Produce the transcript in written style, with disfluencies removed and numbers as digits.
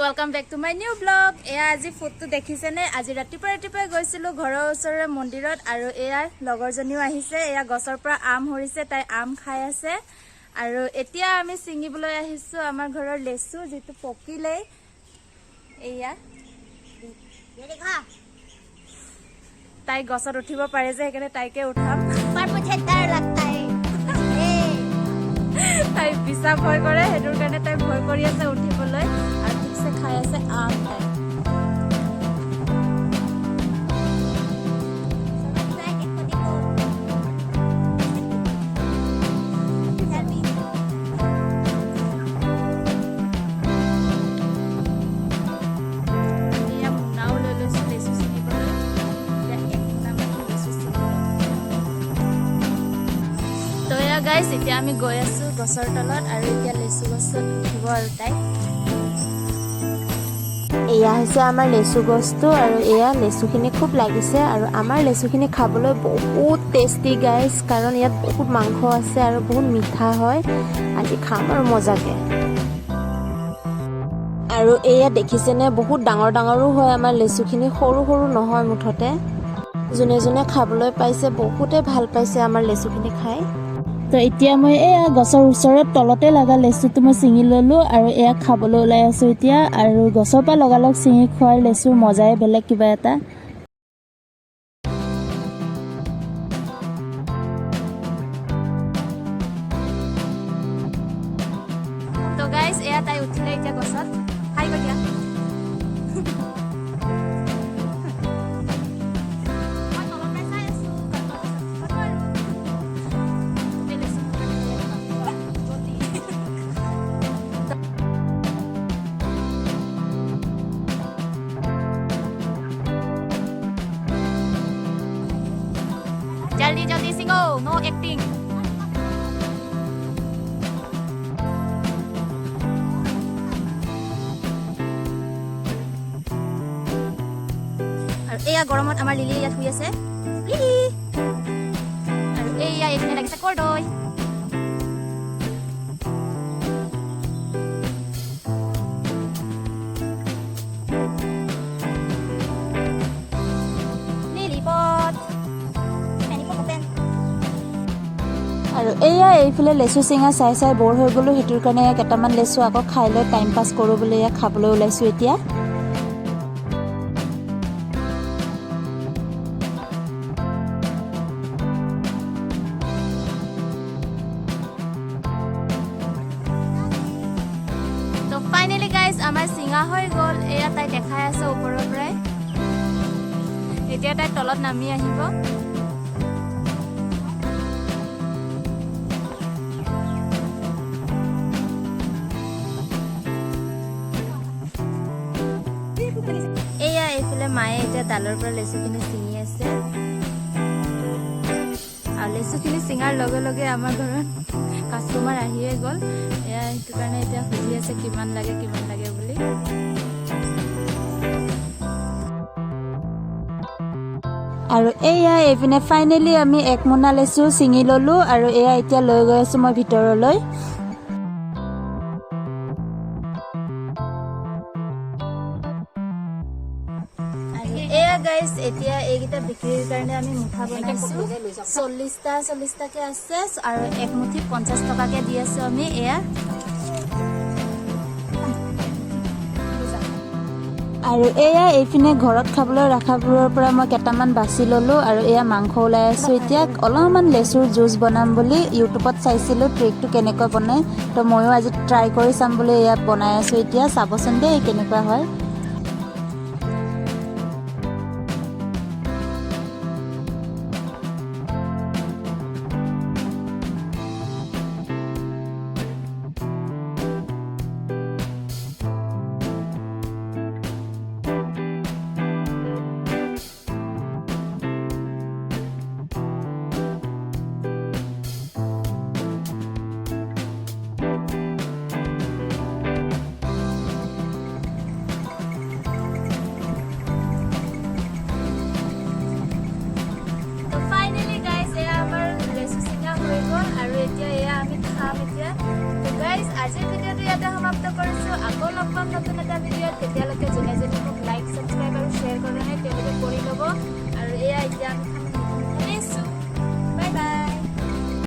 welcome back to my new vlog. Eya aji photo dekhise ne aji ratipa goisilu ghoror usore mondirat aru eya logor joniu ahise eya gosor pura am horise tai am khai ase aru etia ami singibuloi ahisu amar ghoror lesu jitu pokile eya dekha tai gosor uthibo pare je ekane taike utham par mujhe dar lagta hai tai bisa bhoy kore hedur kane tai bhoy kori ase uthiboloi aru ঠিকছে খাই আছে আম খাই guys এতিয়া আমি গৈ আছো গছৰ তলত আৰু এতিয়া লেচু গছত উঠিব আৰু তাই এয়া হৈছে আমাৰ লেচু গছটো আৰু এয়া লেচুখিনি খুব লাগিছে আৰু আমাৰ লেচুখিনি খাবলৈ বহুত টেষ্টি গাইস কাৰণ ইয়াত বহুত মাংস আছে আৰু বহুত মিঠা হয় আজি খাম আৰু মজাকে আৰু এয়া দেখিছেনে বহুত ডাঙৰ ডাঙৰো হয় আমাৰ লেচুখিনি সৰু সৰু নহয় মুঠতে জুনে জুনে খাবলৈ পাইছে বহুতে ভাল পাইছে আমাৰ লেচুখিনি খাই তো এতিয়া মই এয়া গছৰ ওচৰত তলতে লাগা লেচুটো মই চিঙি ললো আৰু এয়া খাবলৈ ওলাই আছো এতিয়া আৰু গছৰ পৰা লগালগ চিঙি খোৱাৰ লেচুৰ মজাই বেলেগ কিবা এটা তো গাইস এয়া তাই উঠিলে এতিয়া গছত হাই গতিয়া Jaldi singo, no acting. আৰু এয়া গৰমত আমাৰ লিলি ইয়াত শুই আছে লিলি আৰু এয়া এখানে লাগিছে কৰদৈ আৰু এয়া এইফালে লেচু চিঙা চাই চাই বৰ হৈ গলো হেতুৰ কাৰণে কেটামান লেচু আকৌ খাই লৈ টাইম পাস কৰো বুলি এয়া খাবলৈ ওলাইছো এতিয়া তো ফাইনালি গাইস আমাৰ চিঙা হৈ গল এয়া তাই দেখাই আছে ওপৰৰ পৰাই এতিয়া তাই তলত নামি আহিব মায়ে এতিয়া ডালৰ পৰা লেচুখিনি চিঙি আছে আৰু লেচুখিনি চিঙাৰ লগে লগে আমাৰ ঘৰত কাষ্টমাৰ আহিয়ে গ'ল এয়া সেইটো কাৰণে এতিয়া সুধি আছে কিমান লাগে বুলি আৰু এয়া এইপিনে ফাইনেলি আমি এক মোনা লেচু চিঙি ললো আৰু এয়া এতিয়া লৈ গৈ আছো মই ভিতৰলৈ গাইস এতিয়া এইগিটা বিক্ৰিৰ কাৰণে আমি মুঠা বনাইছো 40টা কে আছে আৰু এক মুঠি 50 টকা কে দি আছো আমি এয়া আৰু এয়া এইপিনে ঘৰত খাবলৈ ৰাখাবোৰৰ পৰা মই কেটামান বাছি ললো আৰু এয়া মাংস ওলাই আছো এতিয়া অলপমান লেচুৰ জুচ বনাম বুলি ইউটিউবত চাইছিলো ট্ৰিকটো কেনেকৈ বনাই তো ময়ো আজি ট্ৰাই কৰি চাম বুলি এয়া বনাই আছো এতিয়া চাবচোন দে কেনেকুৱা হয় এতিয়া আমি